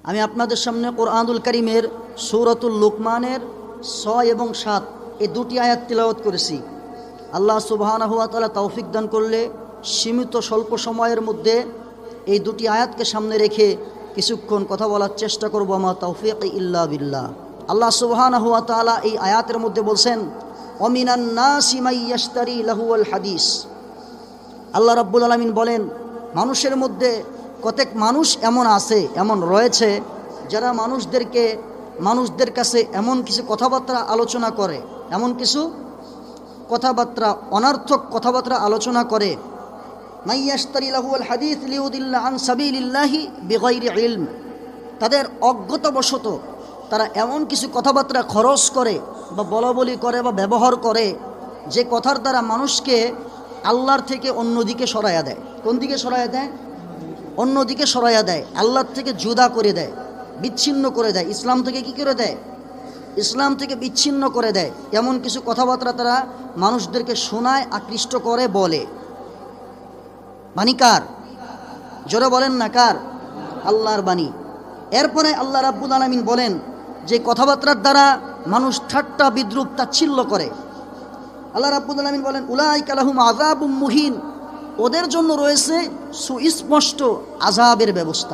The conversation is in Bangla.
আমি আপনাদের সামনে কোরআনুল কারীমের সূরাতুল লুকমানের ৬ এবং ৭ এই দুটি আয়াত তিলাওয়াত করেছি। আল্লাহ সুবহানাহু ওয়া তাআলা তৌফিক দান করলে সীমিত স্বল্প সময়ের মধ্যে এই দুটি আয়াতকে সামনে রেখে কিছুক্ষণ কথা বলার চেষ্টা করব। আমা তৌফিক ইল্লা বিল্লাহ। আল্লাহ সুবহানাহু ওয়া তাআলা এই আয়াতের মধ্যে বলছেন, অমিনান নাসি মান ইয়াশতারি লাহুল হাদিস। আল্লাহ রাব্বুল আলামিন বলেন, মানুষের মধ্যে কতক মানুষ এমন রয়েছে যারা মানুষদের কাছে এমন কিছু কথাবার্তা আলোচনা করে, অনর্থক কথাবার্তা আলোচনা করে। মাইয়াশতারি লাহুল হাদিস লিউদিল্লা আন সাবিলিল্লাহি বিগাইরি ইলম। তাদের অজ্ঞতাবশত তারা এমন কিছু কথাবার্তা খরচ করে বা বলাবলি করে বা ব্যবহার করে যে কথার দ্বারা মানুষকে আল্লাহর থেকে অন্যদিকে সরাইয়া দেয়। কোন দিকে সরাইয়া দেয়? অন্যদিকে সরাইয়া দেয়, আল্লাহর থেকে জুদা করে দেয়, বিচ্ছিন্ন করে দেয়, ইসলাম থেকে কি করে দেয়? ইসলাম থেকে বিচ্ছিন্ন করে দেয়। এমন কিছু কথাবার্তা তারা মানুষদেরকে শোনায়, আকৃষ্ট করে, বলে। বাণী কার? জোরে বলেন না, কার? আল্লাহর বাণী। এরপরে আল্লাহ রাব্বুল আলামিন বলেন যে কথাবার্তার দ্বারা মানুষ ঠাট্টা বিদ্রূপ তাচ্ছিল্য করে। আল্লাহ রাব্বুল আলামিন বলেন, উলাইকা লাহুম আযাবুম মুহিন। ওদের জন্য রয়েছে সুস্পষ্ট আযাবের ব্যবস্থা।